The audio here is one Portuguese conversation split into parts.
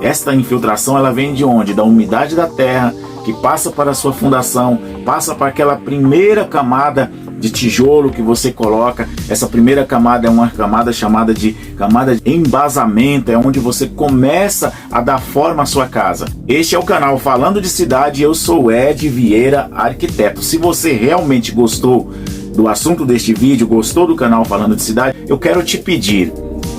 Esta infiltração ela vem de onde? Da umidade da terra, que passa para a sua fundação, passa para aquela primeira camada de tijolo que você coloca. Essa primeira camada é uma camada chamada de camada de embasamento, é onde você começa a dar forma à sua casa. Este é o canal Falando de Cidade, eu sou Ed Vieira, arquiteto. Se você realmente gostou do assunto deste vídeo, gostou do canal Falando de Cidade, eu quero te pedir,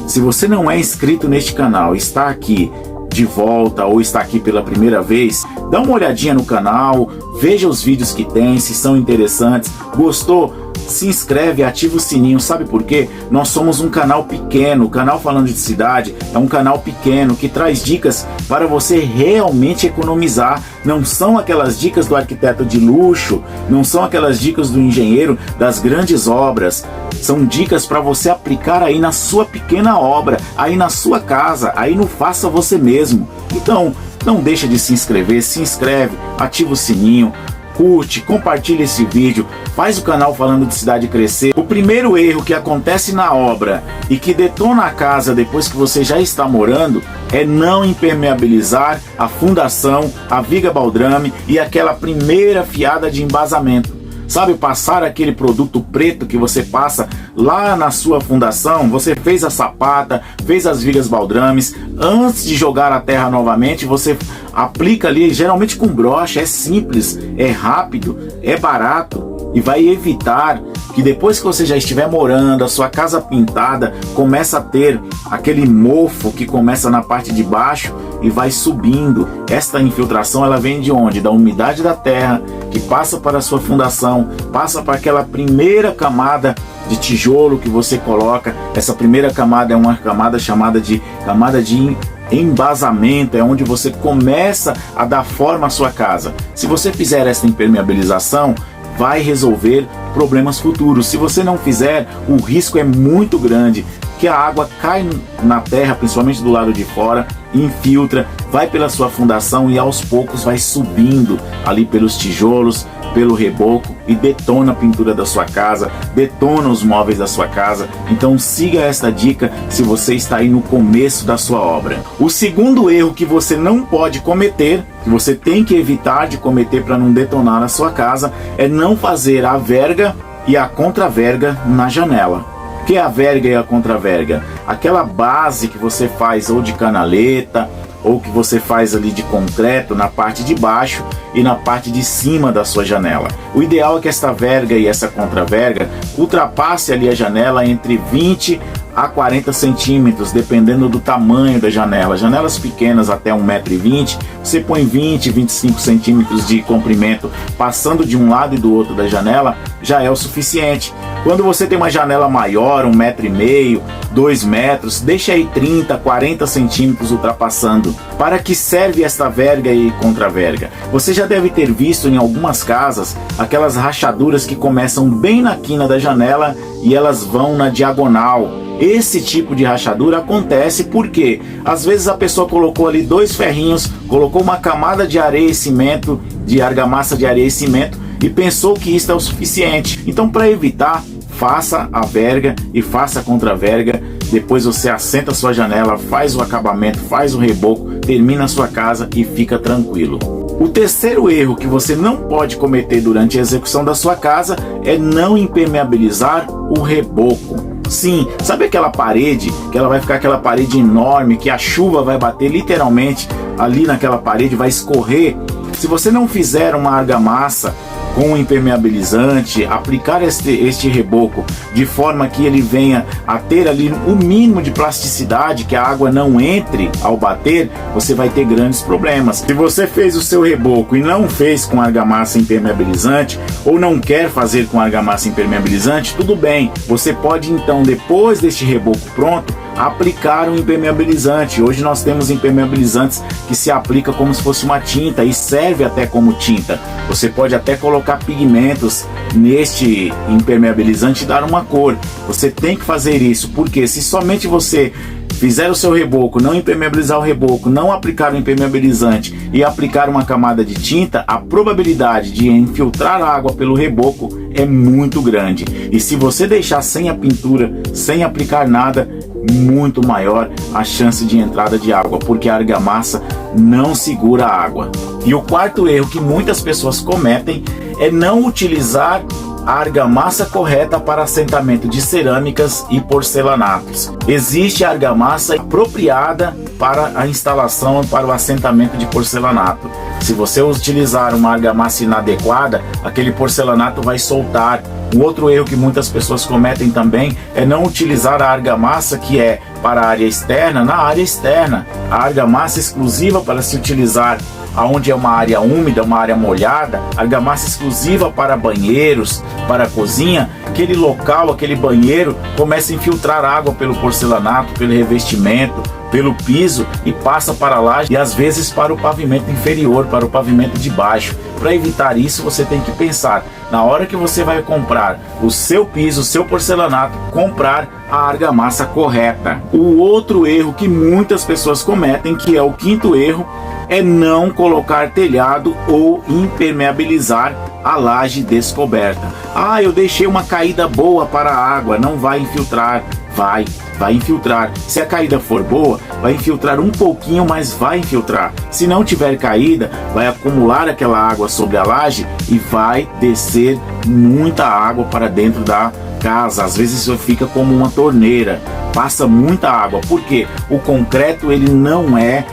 se você não é inscrito neste canal, está aqui de volta ou está aqui pela primeira vez, dá uma olhadinha no canal, veja os vídeos que tem, se são interessantes. Gostou? Se inscreve, ativa o sininho. Sabe por quê? Nós somos um canal pequeno. O canal Falando de Cidade é um canal pequeno que traz dicas para você realmente economizar. Não são aquelas dicas do arquiteto de luxo, não são aquelas dicas do engenheiro das grandes obras. São dicas para você aplicar aí na sua pequena obra, aí na sua casa, aí no faça você mesmo. Então, não deixa de se inscrever, se inscreve, ativa o sininho, curte, compartilha esse vídeo, faz o canal Falando de Cidade crescer. O primeiro erro que acontece na obra e que detona a casa depois que você já está morando é não impermeabilizar a fundação, a viga baldrame e aquela primeira fiada de embasamento. Sabe, passar aquele produto preto que você passa lá na sua fundação, você fez a sapata, fez as vigas baldrames, antes de jogar a terra novamente, você aplica ali, geralmente com brocha, é simples, é rápido, é barato e vai evitar que depois que você já estiver morando, a sua casa pintada, começa a ter aquele mofo que começa na parte de baixo e vai subindo. Esta infiltração ela vem de onde? Da umidade da terra, que passa para a sua fundação, passa para aquela primeira camada de tijolo que você coloca. Essa primeira camada é uma camada chamada de camada de embasamento, é onde você começa a dar forma à sua casa. Se você fizer essa impermeabilização, vai resolver problemas futuros. Se você não fizer, o risco é muito grande que a água cai na terra, principalmente do lado de fora, infiltra, vai pela sua fundação e aos poucos vai subindo ali pelos tijolos, pelo reboco e detona a pintura da sua casa, detona os móveis da sua casa. Então siga esta dica se você está aí no começo da sua obra. O segundo erro que você não pode cometer, que você tem que evitar de cometer para não detonar a sua casa, é não fazer a verga e a contraverga na janela. O que é a verga e a contraverga? Aquela base que você faz ou de canaleta ou que você faz ali de concreto na parte de baixo e na parte de cima da sua janela. O ideal é que esta verga e essa contraverga ultrapasse ali a janela entre 20 a 40 centímetros, dependendo do tamanho da janela. Janelas pequenas até 1,20 m, você põe 20, 25 centímetros de comprimento passando de um lado e do outro da janela, já é o suficiente. Quando você tem uma janela maior, 1,5 m, 2 metros, deixa aí 30, 40 centímetros ultrapassando. Para que serve esta verga e contraverga? Você já deve ter visto em algumas casas aquelas rachaduras que começam bem na quina da janela e elas vão na diagonal. Esse tipo de rachadura acontece porque às vezes a pessoa colocou ali 2 ferrinhos, colocou uma camada de areia e cimento, de argamassa de areia e cimento, e pensou que isso é o suficiente. Então, para evitar, faça a verga e faça a contraverga. Depois você assenta a sua janela, faz o acabamento, faz o reboco, termina a sua casa e fica tranquilo. O terceiro erro que você não pode cometer durante a execução da sua casa é não impermeabilizar o reboco. Sim, sabe aquela parede, que ela vai ficar aquela parede enorme, que a chuva vai bater literalmente ali naquela parede, vai escorrer? Se você não fizer uma argamassa com impermeabilizante, aplicar este reboco de forma que ele venha a ter ali o mínimo de plasticidade, que a água não entre ao bater, você vai ter grandes problemas. Se você fez o seu reboco e não fez com argamassa impermeabilizante, ou não quer fazer com argamassa impermeabilizante, tudo bem, você pode então, depois deste reboco pronto, aplicar um impermeabilizante. Hoje nós temos impermeabilizantes que se aplica como se fosse uma tinta e serve até como tinta. Você pode até colocar pigmentos neste impermeabilizante e dar uma cor. Você tem que fazer isso, porque se somente você fizer o seu reboco, não impermeabilizar o reboco, não aplicar o impermeabilizante e aplicar uma camada de tinta, a probabilidade de infiltrar a água pelo reboco é muito grande. E se você deixar sem a pintura, sem aplicar nada, muito maior a chance de entrada de água, porque a argamassa não segura a água. E o quarto erro que muitas pessoas cometem é não utilizar a argamassa correta para assentamento de cerâmicas e porcelanatos. Existe a argamassa apropriada para a instalação, para o assentamento de porcelanato. Se você utilizar uma argamassa inadequada, aquele porcelanato vai soltar. Um outro erro que muitas pessoas cometem também é não utilizar a argamassa que é para a área externa, na área externa. A argamassa exclusiva para se utilizar aonde é uma área úmida, uma área molhada, argamassa exclusiva para banheiros, para a cozinha, aquele local, aquele banheiro começa a infiltrar água pelo porcelanato, pelo revestimento, pelo piso e passa para a laje e às vezes para o pavimento inferior, para o pavimento de baixo. Para evitar isso, você tem que pensar, na hora que você vai comprar o seu piso, o seu porcelanato, comprar a argamassa correta. O outro erro que muitas pessoas cometem, que é o quinto erro, é não colocar telhado ou impermeabilizar a laje descoberta. Ah, eu deixei uma caída boa para a água, não vai infiltrar. Vai infiltrar. Se a caída for boa, vai infiltrar um pouquinho, mas vai infiltrar. Se não tiver caída, vai acumular aquela água sobre a laje e vai descer muita água para dentro da casa. Às vezes isso fica como uma torneira, passa muita água, porque o concreto ele não é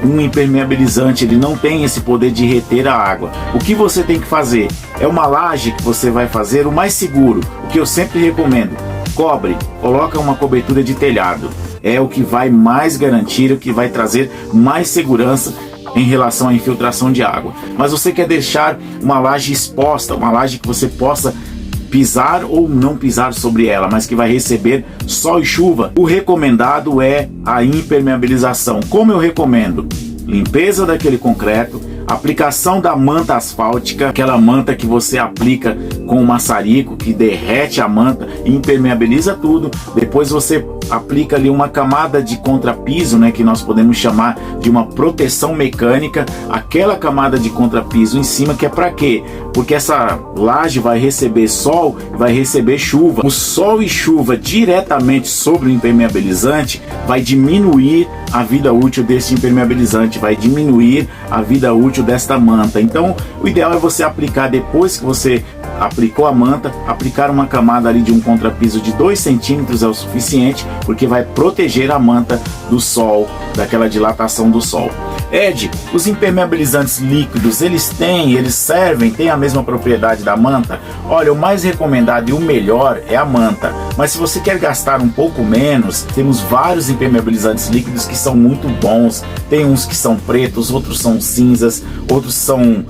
um impermeabilizante, ele não tem esse poder de reter a água. O que você tem que fazer é uma laje que você vai fazer o mais seguro, o que eu sempre recomendo: cobre, coloca uma cobertura de telhado, é o que vai mais garantir, o que vai trazer mais segurança em relação à infiltração de água. Mas você quer deixar uma laje exposta, uma laje que você possa pisar ou não pisar sobre ela, mas que vai receber sol e chuva, o recomendado é a impermeabilização. Como eu recomendo? Limpeza daquele concreto, aplicação da manta asfáltica, aquela manta que você aplica com o maçarico, que derrete a manta e impermeabiliza tudo. Depois você aplica ali uma camada de contrapiso, né, que nós podemos chamar de uma proteção mecânica, aquela camada de contrapiso em cima, que é para quê? Porque essa laje vai receber sol, vai receber chuva. O sol e chuva diretamente sobre o impermeabilizante vai diminuir a vida útil desse impermeabilizante, vai diminuir a vida útil desta manta. Então o ideal é você aplicar, depois que você aplicou a manta, aplicar uma camada ali de um contrapiso de 2 centímetros é o suficiente, porque vai proteger a manta do sol, daquela dilatação do sol. Ed, os impermeabilizantes líquidos, eles servem, têm a mesma propriedade da manta? Olha, o mais recomendado e o melhor é a manta, mas se você quer gastar um pouco menos, temos vários impermeabilizantes líquidos que são muito bons. Tem uns que são pretos, outros são cinzas, outros são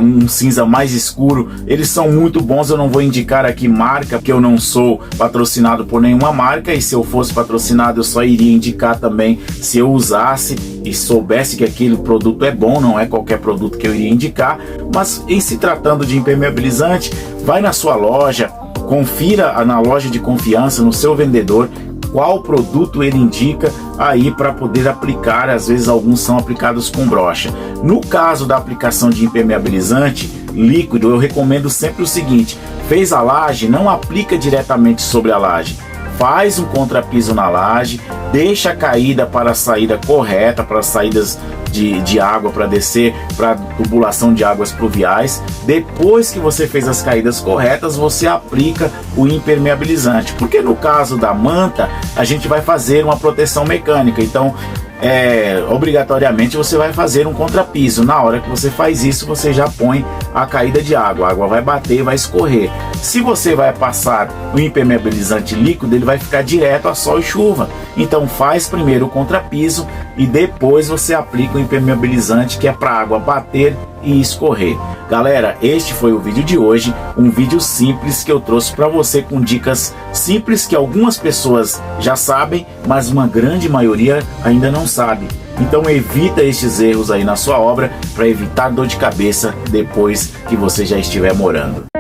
um cinza mais escuro. Eles são muito bons. Eu não vou indicar aqui marca, porque eu não sou patrocinado por nenhuma marca, e se eu fosse patrocinado eu só iria indicar também se eu usasse e soubesse que aquele produto é bom, não é qualquer produto que eu iria indicar. Mas em se tratando de impermeabilizante, vai na sua loja, confira na loja de confiança, no seu vendedor, qual produto ele indica aí para poder aplicar. Às vezes alguns são aplicados com brocha. No caso da aplicação de impermeabilizante líquido, eu recomendo sempre o seguinte: fez a laje, não aplica diretamente sobre a laje. Faz um contrapiso na laje, deixa a caída para a saída correta, para as saídas de água para descer, para tubulação de águas pluviais. Depois que você fez as caídas corretas, você aplica o impermeabilizante, porque no caso da manta a gente vai fazer uma proteção mecânica, então obrigatoriamente você vai fazer um contrapiso. Na hora que você faz isso, você já põe a caída de água, a água vai bater e vai escorrer. Se você vai passar o impermeabilizante líquido, ele vai ficar direto a sol e chuva. Então faz primeiro o contrapiso e depois você aplica o impermeabilizante, que é para a água bater e escorrer. Galera, este foi o vídeo de hoje, um vídeo simples que eu trouxe para você, com dicas simples que algumas pessoas já sabem, mas uma grande maioria ainda não sabe. Então evita estes erros aí na sua obra, para evitar dor de cabeça depois que você já estiver morando.